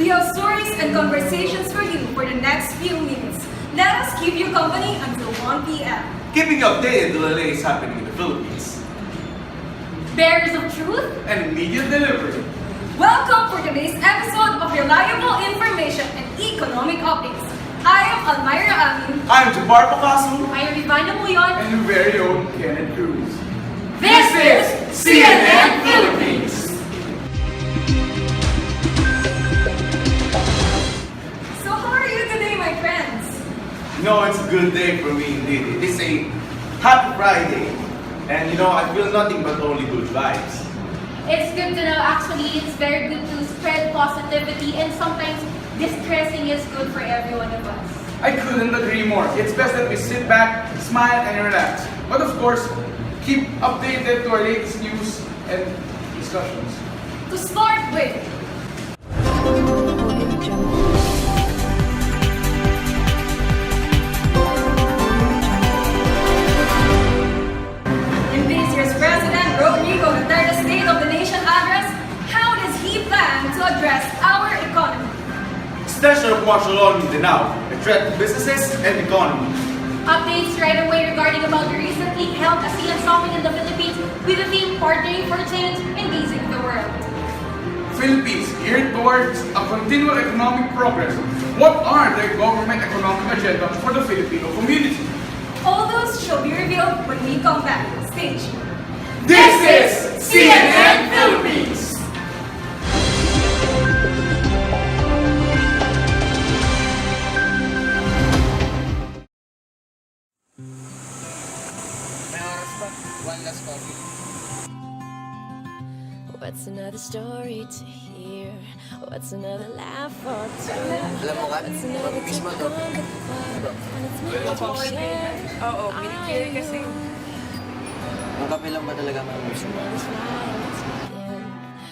We have stories and conversations for you for the next few minutes. Let us keep you company until 1 p.m. Keeping you updated on the latest happening in the Philippines. Bearers of truth, And immediate delivery. welcome for today's episode of Reliable Information and Economic Updates. I am Almira Amin. I am Jabbar Picasso. I am Ivana Muyon. And your very own Kenneth Cruz. This is CNN Philippines. So how are you today, my friends? No, it's a good day for me indeed. It is a happy Friday. And I feel nothing but only good vibes. It's good to know, actually, it's very good to spread positivity, and sometimes distressing is good for every one of us. I couldn't agree more. It's best that we sit back, smile, and relax. But of course, keep updated to our latest news and discussions. To start with, in this year's President Rodrigo Duterte's State of the Nation address, how does he plan to address our economy? Extension of martial law in Mindanao, a threat to businesses and economy. Updates right away regarding about the recently held ASEAN Summit in the Philippines with the theme Partnering for Change, Engaging the World. Philippines geared towards a continual economic progress. What are their government economic agenda for the Filipino community? All those shall be revealed when we come back. Stay tuned. This is CNN Philippines! What's another story to hear? What's another laugh or two? Alam mo, Kat, What's another mismo take to. on the clock? And it's meant to share. Oo, minikiri kasi. Ang kape lang ba talaga ang What's gusto mo? another smile to begin?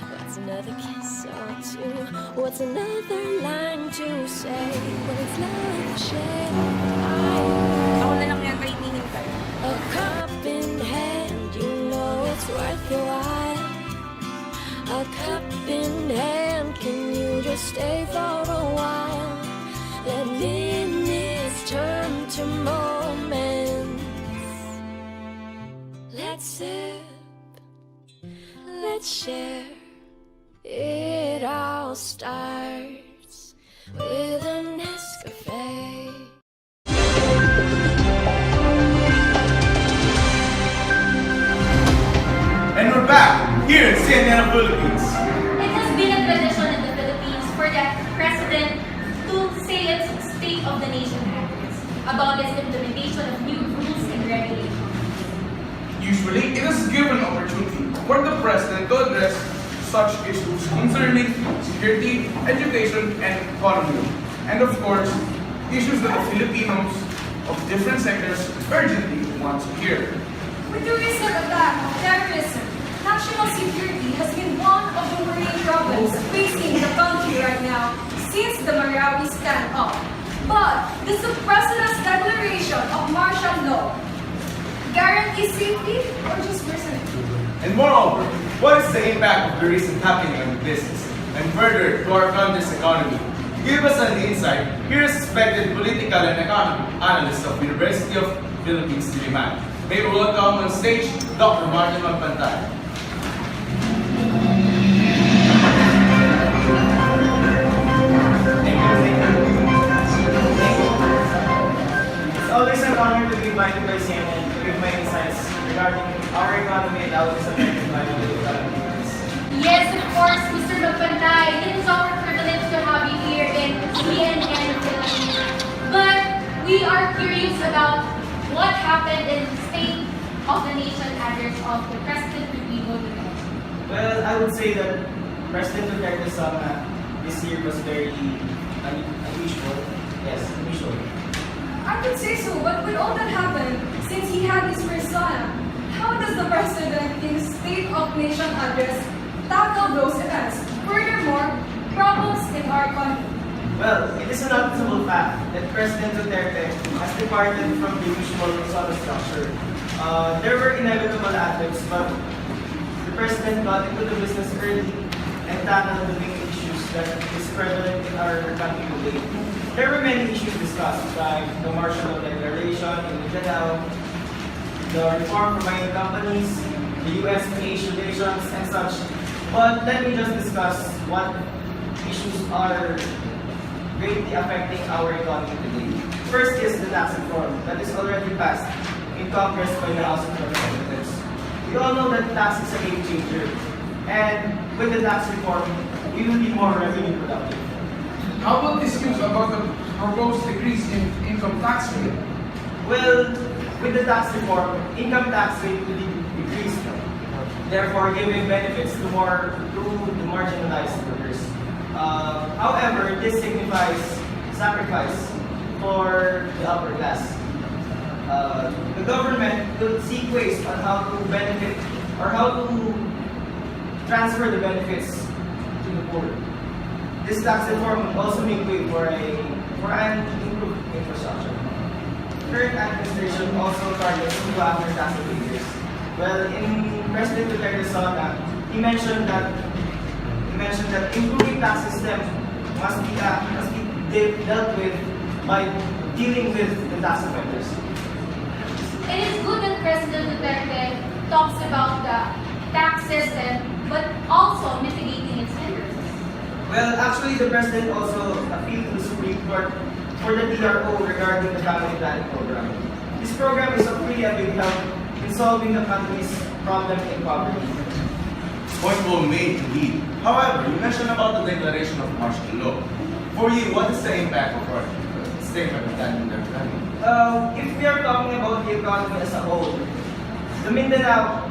What's another kiss or two? What's another line to say? When it's love shared, Ako na lang yata hinihintay. a cup in hand, you know it's worth your while. A cup in hand, can you just stay for a while? Let minutes turn to moments. Let's sip, let's share. It all starts with a Nescafe. And we're back here in CNN Philippines. It has been a tradition in the Philippines for the President to say its State of the Nation address about its implementation of new rules and regulations. Usually, it is given opportunity for the President to address such issues concerning security, education, and economy. And of course, issues that the Filipinos of different sectors urgently want to hear. With the recent attack of terrorism, national security has been one of the worrying problems facing the country right now since the Marawi standoff. But does the President's declaration of martial law guarantee safety or just personality? And moreover, what is the impact of the recent happening on the business and further to our country's economy? To give us an insight, here is respected political and economic analyst of University of Philippines, Diliman. May we welcome on stage Dr. Martin Magpantay. It's always an honor to be invited by CNN to give my insights regarding our economy and how it is affected by the economy. Yes, of course, Mr. Magpantay. It is our privilege to have you here in CNN Philippines. But we are curious about what happened in the State of the Nation address of the President Rodrigo Duterte. Well, I would say that President Duterte's summit this year was very unusual. Yes, unusual. I could say so, but with all that happened, since he had his persona, how does the President in his State of Nation address tackle those events? Furthermore, problems in our economy. Well, it is a noticeable fact that President Duterte has departed from the usual sort of structure. There were inevitable adverbs, but the President got into the business early and tackled the main issues that this prevalent in our country today. There were many issues discussed, like the martial law declaration in Mindanao, the reform for mining companies, the US-PH relations, and such. But let me just discuss what issues are greatly affecting our economy today. First is the tax reform that is already passed in Congress by the House of Representatives. We all know that tax is a game changer, and with the tax reform, we will be more revenue productive. How about this news about the proposed decrease in income tax rate? Well, with the tax reform, income tax rate will be decreased, therefore giving benefits to the marginalized workers. However, this signifies sacrifice for the upper class. The government will seek ways on how to benefit or how to transfer the benefits to the poor. This tax reform will also make way for an improved infrastructure. Current administration also targets to go after tax evaders. Well, in President Duterte's saga, he mentioned that improving tax system must be dealt with by dealing with the tax offenders. It is good that President Duterte talks about the tax system, but also mitigating its hindrances. Well, actually, the President also appealed to the Supreme Court for the DRO regarding the family planning program. This program is of really a big help in solving the country's problem in poverty. Point well made indeed. However, you mentioned about the declaration of martial law. For you, what is the impact of our statement of that in their country? If we are talking about the economy as a whole, the Mindanao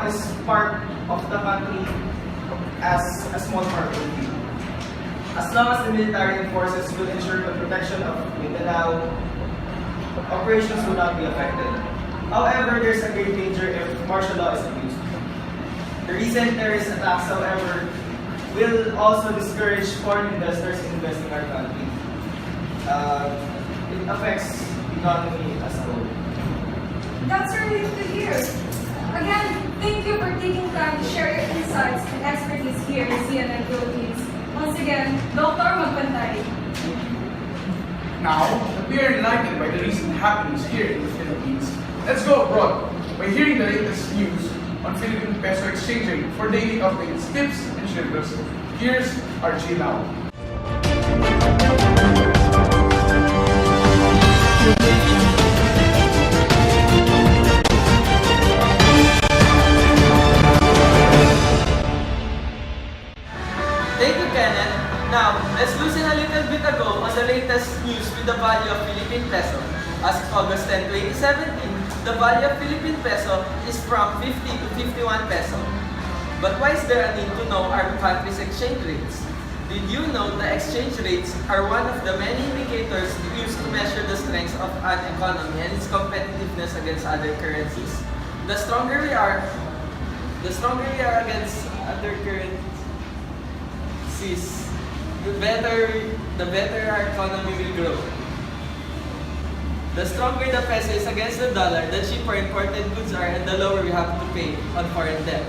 is part of the country as a small part of it. As long as the military forces will ensure the protection of Mindanao, operations will not be affected. However, there's a great danger if martial law is abused. The recent terrorist attacks, however, will also discourage foreign investors in investing in our country. It affects the economy as a whole. That's relief to hear. Again, thank you for taking time to share your insights and expertise here in CNN Philippines. Once again, Dr. Magpantay. Now that we are enlightened by the recent happenings here in the Philippines, let's go abroad by hearing the latest news on Philippine peso exchange rate for daily updates, tips, and shivers. Here's our chill out. Thank you, Kenneth. Now, let's listen a little bit ago on the latest news with the value of Philippine peso. As of August 10, 2017, the value of Philippine peso is from 50 to 51 peso. But why is there a need to know our country's exchange rates? Did you know the exchange rates are one of the many indicators used to measure the strength of an economy and its competitiveness against other currencies? The stronger we are against other currencies, the better our economy will grow. The stronger the peso is against the dollar, the cheaper imported goods are and the lower we have to pay on foreign debt.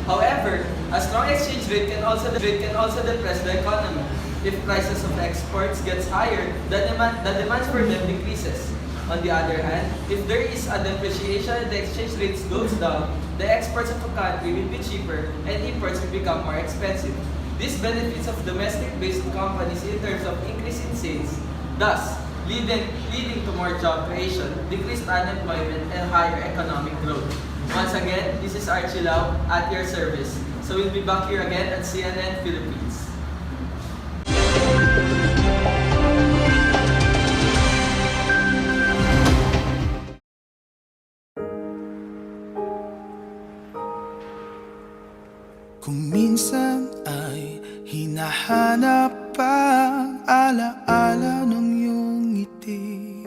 However, a strong exchange rate can also depress the economy. If prices of exports gets higher, the demand for them decreases. On the other hand, if there is a depreciation and the exchange rates goes down, the exports of a country will be cheaper and imports will become more expensive. This benefits of domestic-based companies in terms of increase in sales, thus leading to more job creation, decreased unemployment, and higher economic growth. Once again, this is Archie Lau at your service. So we'll be back here again at CNN Philippines. Kung minsan ay hinahanap ang alaala ng iyong ngiti,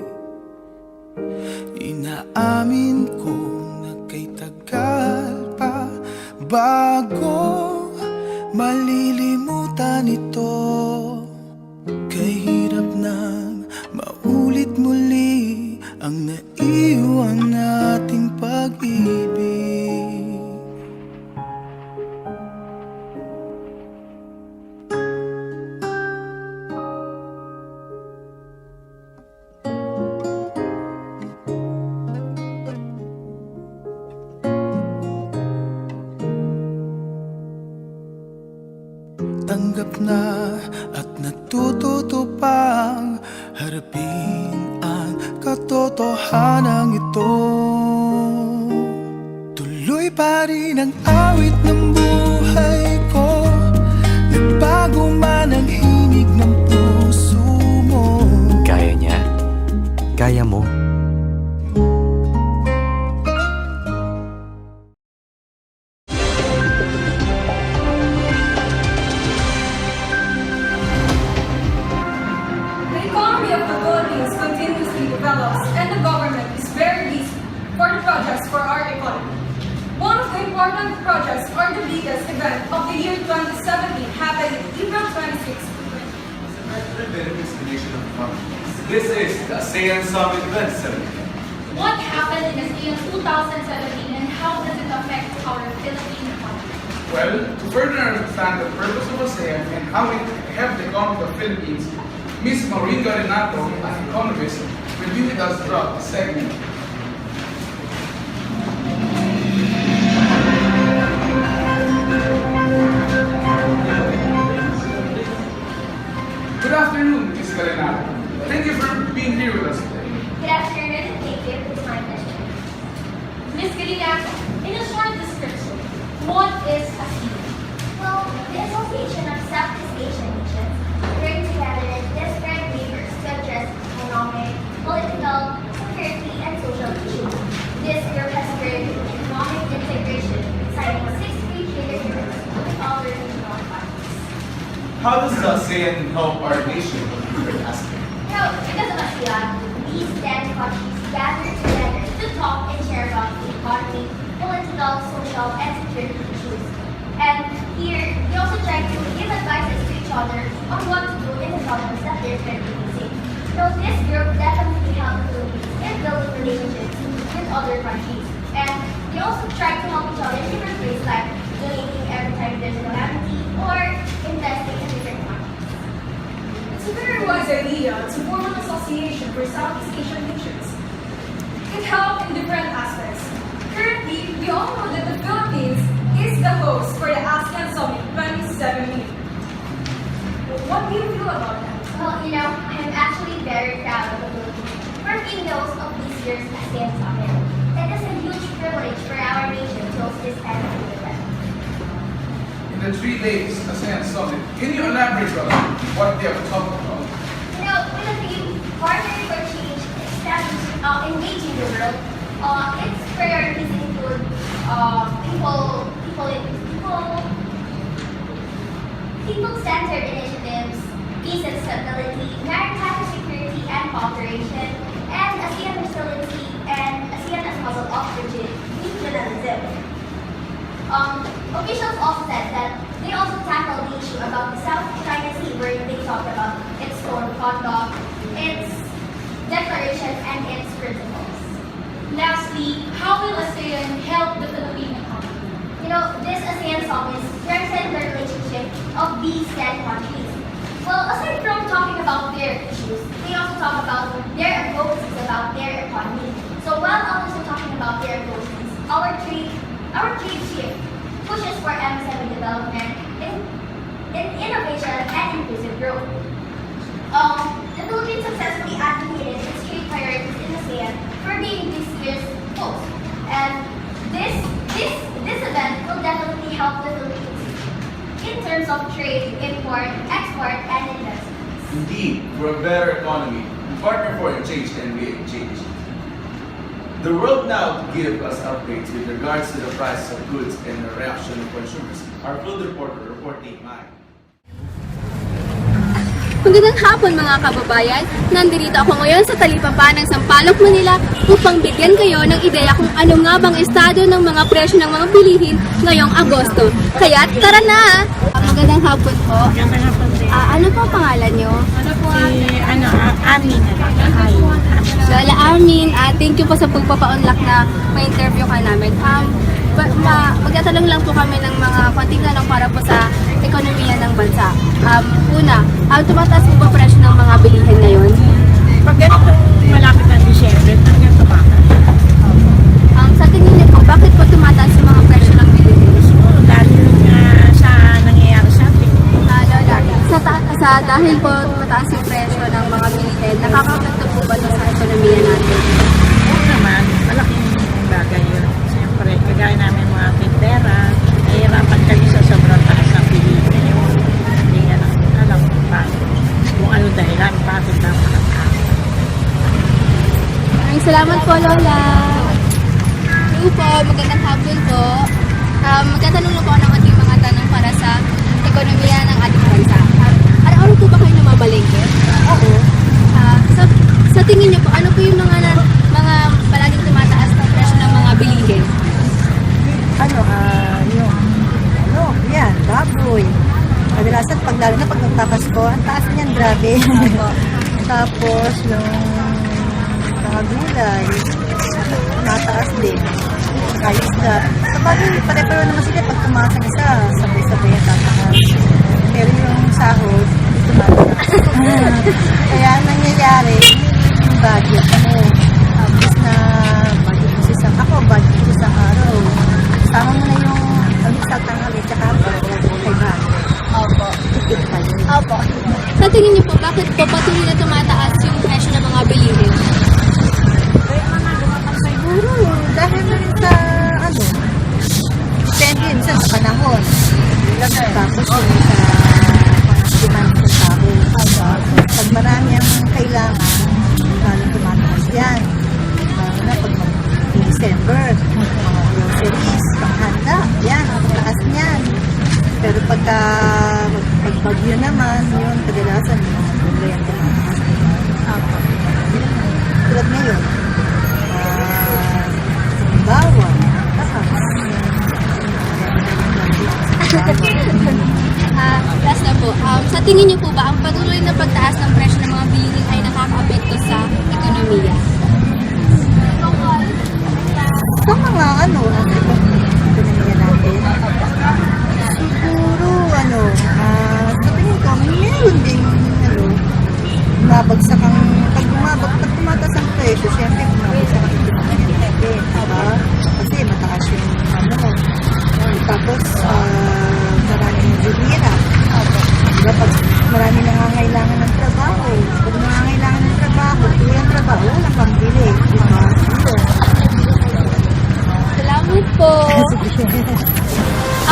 inaamin kong nagkay tagal pa bago malilimutan ito. Kay hirap nang maulit muli ang naiwan nating pag-ibig. at natututo pang harapin ang katotohanan ito. Tuloy pa rin ang awit ng buhay ko, nagbago man ang himig ng puso mo. Kaya niya. Kaya mo. The economy of the Philippines continuously develops and the government is very busy for the projects for our economy. One of the important projects or the biggest event of the year 2017 happened April 26, The benefits to nation of economy. This is the ASEAN Summit 2017. What happened in ASEAN 2017 and how does it affect our Philippine economy? Well, to further understand the purpose of ASEAN and how it helped the economy of the Philippines, Ms. Maureen Garinato, an economist, will be with us throughout the segment. Good afternoon, Ms. Garinato. Thank you for being here with us today. Good afternoon and thank you for my question. Ms. Garinato, in a short description, what is ASEAN? Well, the Association of Southeast Asian Nations bring together different leaders to address economic, political, security, and social issues. This group has been economic integration, signing 6 free trade agreements with other regional partners. How does the ASEAN help our nation in different aspects? Because of ASEAN, these 10 countries gather together to talk and share about the economy, political, social, and security issues. And here, they also try to give advices to each other on what to do in the problems that they're currently facing. So this group definitely helps the Philippines in building relationships with other countries. And they also try to help each other in different ways like donating every time there's a calamity or investing in different countries. It's a very wise idea to form an association for Southeast Asian nations. It helps in different aspects. Currently, we all know that the Philippines is the host for the ASEAN Summit 2017. What do you feel about that? Well, I'm actually very proud of the Philippines for being the host of this year's ASEAN Summit. It is a huge privilege for our nation to host this kind of event. In the 3 days ASEAN Summit, can you elaborate on what they have talked about? With a theme, partnering for change, engaging the world, its priorities include people-centered initiatives, peace and stability, maritime security and cooperation, and ASEAN resiliency and ASEAN as model of regionalism. Officials also said that they also tackled the issue about the South China Sea, where they talked about its code of conduct, its declaration, and its principles. Lastly, how will ASEAN help the Philippine economy? This ASEAN Summit strengthens the relationship of these 10 countries. Well, aside from talking about their issues, they also talk about their approaches about their economy. So while also talking about their approaches, our trade chief pushes for MSME development, in innovation, and inclusive growth. The Philippines successfully advocated its trade priorities in ASEAN for being this year's host. And this event will definitely help the Philippines in terms of trade, import, export, and investments. Indeed, for a better economy, we partner for a change and we change. The world now give us updates with regards to the price of goods and the reaction of consumers. Our field reporter reporting live. Magandang hapon mga kababayan, nandito ako ngayon sa talipapa ng Sampaloc, Manila upang bigyan kayo ng ideya kung ano nga bang estado ng mga presyo ng mga bilihin ngayong Agosto. Kaya tara na! Magandang hapon po. Magandang hapon din. Ano po ang pangalan nyo? Amin. Lola Armin, thank you po sa pagpapa-unlock na ma-interview ka namin. Magtatanong lang po kami ng mga konting tanong para po sa ekonomiya ng bansa. Una, tumataas po ba presyo ng mga bilihin ngayon? Pag ganito malapit ng Disyembre, talagang tumakas. Sa tingin niyo po, bakit po tumataas yung mga presyo ng bilihin? Dahil sa nangyayari sa atin. Lola, sa dahil po mataas yung presyo ng mga bilihin, nakaka-apekto po ba ito sa ekonomiya natin? Oo naman, malaking bagay yun. Siyempre, kagaya namin mga tindera, nahihirapan kami sa sobrang taas ng bilihin ngayon. Hindi nga lang alam kung paano, kung ano dahilan, bakit napakataas. Maraming salamat po, Lola. Hello po, magandang hapon po. Magtatanong lang po ako ng ating mga tanong para sa ekonomiya ng ating bansa. Araw-araw po ba kayo namamalengke? Oo. Sa tingin niyo po, ano po yung mga palaging tumataas ng presyo ng mga bilihin? Yan, baboy. Kadalasan, lalo na pag nagpapasko, ang taas niyan, grabe. Tapos, yung mga gulay, mataas din. Ayos na. Sa bagay, pare-pare naman sila pag tumaas ang isa, sabay-sabay ang tataas. Pero yung sahod, tumataas. Kaya ang nangyayari, yung budget mo. Tapos na budget mo sa isang, ako budget ko sa araw. Sama mo na yung sa tanghali, tsaka kay budget. Opo. Tipid pa yun. Opo. Sa tingin niyo po, bakit po patuloy na tumataas yung presyo ng mga bilihin? Siguro, dahil na rin sa, depende yun sa panahon. Tapos yun sa demand ng tao. Pag marami ang kailangan, lalo tumataas yan. Lalo na pag December, mga groceries, panghanda, yan, ang taas niyan. Pero pagka bagyo naman, yun, kadalasan yung mga gulay ang tumataas. Tulad ngayon, bawang, Last na po, sa tingin niyo po ba ang patuloy na pagtaas ng presyo ng mga bilihin ay nakaka-apekto sa ekonomiya? Sa mga ekonomiya natin, siguro, sa tingin ko, meron ding, mabagsak ang, pag tumataas ang presyo, syempre, mabagsak ang ekonomiya natin, diba? Kasi mataas yung, tapos, marami naghihirap. Diba, pag marami nangangailangan ng trabaho, pag nangangailangan ng trabaho, walang trabaho, walang pambili, diba? Salamat po!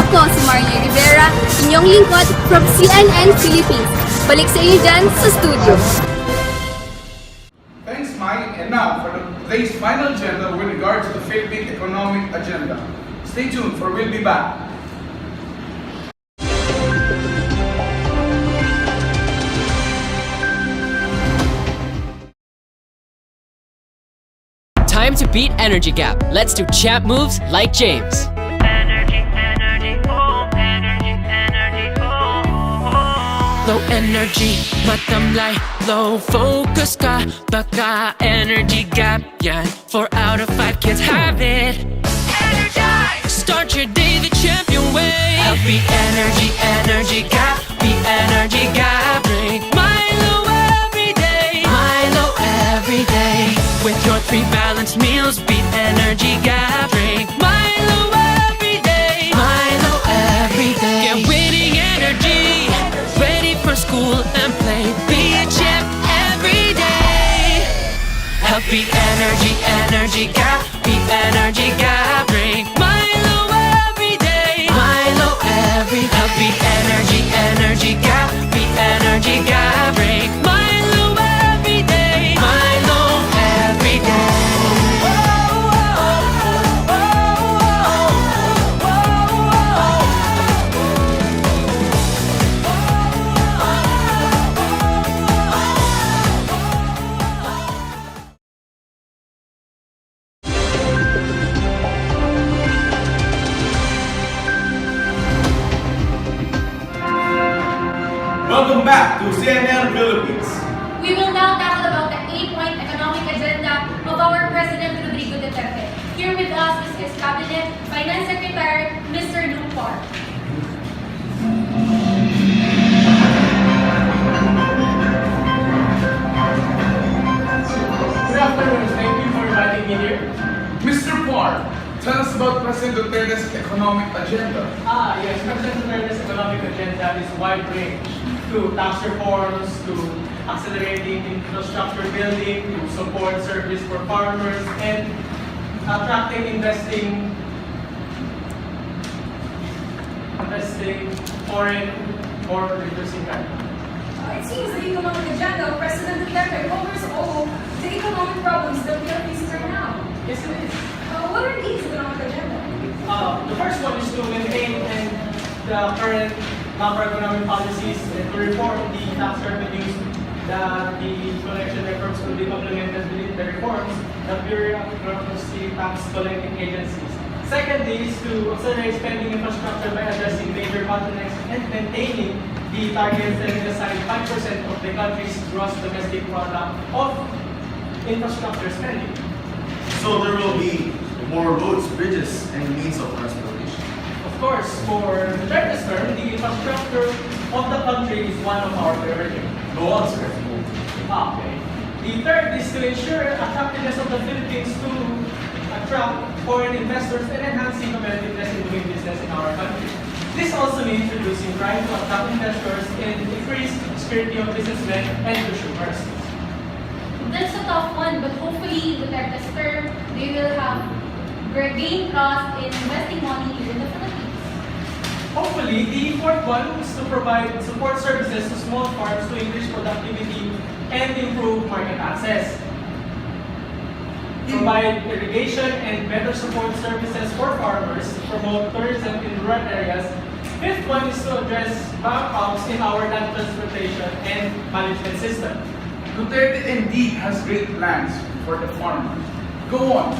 Ako si Marnie Rivera, inyong lingkod from CNN Philippines. Balik sa iyo dyan sa studio. Thanks, Mike. And now for today's final agenda with regard to the Philippine economic agenda. Stay tuned for we'll be back. Time to beat energy gap. Let's do champ moves like James. Low energy, matamlay, low focus ka, baka energy gap yan. 4 out of 5 kids have it. Energize! Start your day the champion way. Healthy energy, energy gap, be energy gap. Drink Milo every day, Milo every day. With your 3 balanced meals, beat energy gap. Drink Milo every day, Milo every day. Get winning energy, ready for school and play. Be a champ every day. Healthy energy, energy gap, beat energy gap. Drink Milo every day, Milo every day. Healthy energy, energy gap, beat energy gap. Drink Milo every day, Milo every day. Welcome back to CNN Philippines. We will now tackle about the 8-point economic agenda of our President Rodrigo Duterte. Here with us is his Cabinet Finance Secretary, Mr. Luke Park. Good afternoon. Thank you for inviting me here. Mr. Park, tell us about President Duterte's economic agenda. Yes, President Duterte's economic agenda is wide range. to tax reforms, to accelerating infrastructure building, to support service for farmers, and attracting investing foreign or reducing crime. It seems the economic agenda of President Duterte covers all the economic problems that we are facing right now. Yes, it is. What are these economic agenda? The first one is to maintain the current macroeconomic policies and to reform the tax revenues that the collection efforts will be complemented with the reforms that bureaucracy tax collecting agencies. Secondly is to accelerate spending infrastructure by addressing major bottlenecks and maintaining the target setting aside 5% of the country's gross domestic product of infrastructure spending. So there will be more roads, bridges, and means of transportation. Of course, for the Duterte's term, the infrastructure of the country is one of our priorities. Go on, sir. Okay. The third is to ensure attractiveness of the Philippines to attract foreign investors and enhancing competitiveness in doing business in our country. This also means reducing crime to attract investors and increase security of businessmen and consumers. That's a tough one, but hopefully with Duterte's term, they will have gain trust in investing money here in the Philippines. Hopefully, the fourth one is to provide support services to small farms to increase productivity and improve market access. Provide irrigation and better support services for farmers, promote tourism in rural areas. Fifth one is to address backlogs in our land transportation and management system. Duterte indeed has great plans for the farmer. Go on.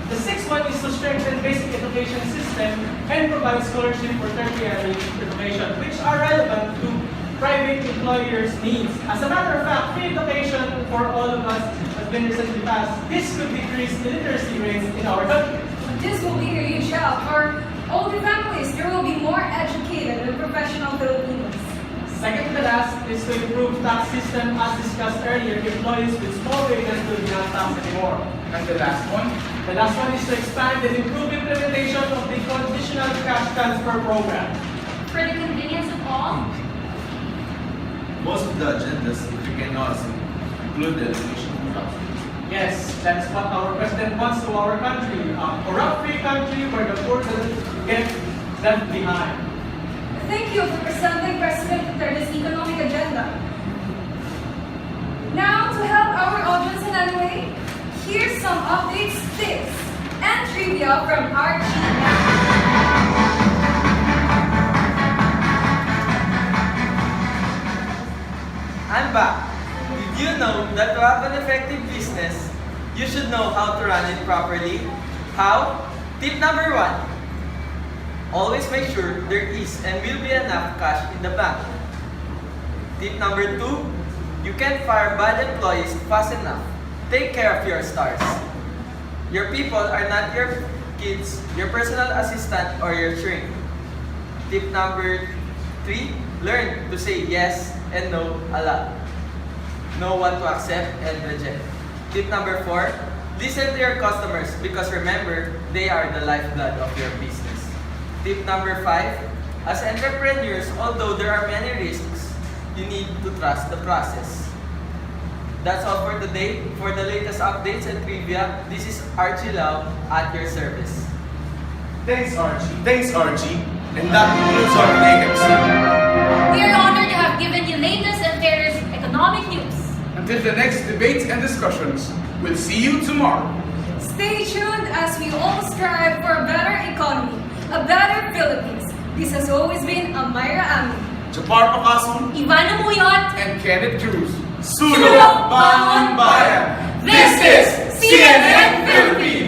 The sixth one is to strengthen basic education system and provide scholarship for tertiary education, which are relevant to private employers' needs. As a matter of fact, free education for all of us has been recently passed. This could decrease illiteracy rates in our country. This will be a huge help for all the families. There will be more educated and professional Filipinos. Second to last is to improve tax system as discussed earlier. Employees with small wages will be not taxed anymore. And the last one? The last one is to expand and improve implementation of the conditional cash transfer program. For the convenience of all, Most of the agendas, if you can notice, include the elimination of corruption. Yes, that's what our president wants to our country. A corrupt-free country where the poor doesn't get left behind. Thank you for presenting President Duterte's economic agenda. Now, to help our audience in any way, here's some updates, tips, and trivia from our team. I'm back. Did you know that to have an effective business, you should know how to run it properly? How? Tip number 1. Always make sure there is and will be enough cash in the bank. Tip number 2. You can't fire bad employees fast enough. Take care of your stars. Your people are not your kids, your personal assistant, or your shrink. Tip number 3. Learn to say yes and no a lot. Know what to accept and reject. Tip number 4. Listen to your customers because remember, they are the lifeblood of your business. Tip number 5. As entrepreneurs, although there are many risks, you need to trust the process. That's all for today. For the latest updates and trivia, this is Archie Lau at your service. Thanks, Archie. And that concludes our today's episode. we are honored to have given you latest and fairest economic news. Until the next debates and discussions, we'll see you tomorrow. Stay tuned as we all strive for a better economy, a better Philippines. This has always been Amira Amin, Japar Pakason, Ivana Muyot, And Kenneth Cruz. Sulong Bangon Bayan. This is CNN Philippines.